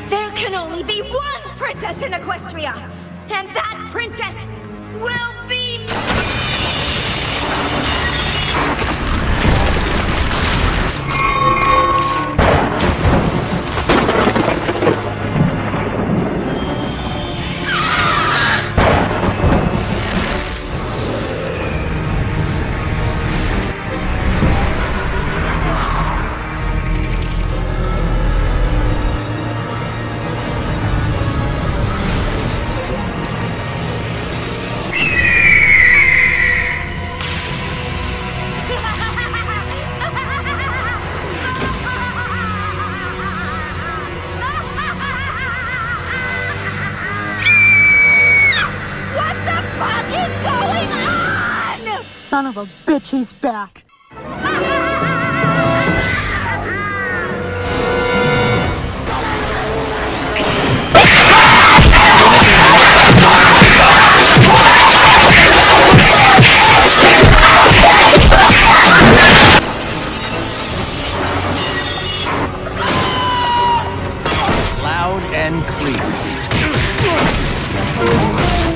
There can only be one princess in Equestria, and that princess will be me! Son of a bitch, he's back. Loud and clear.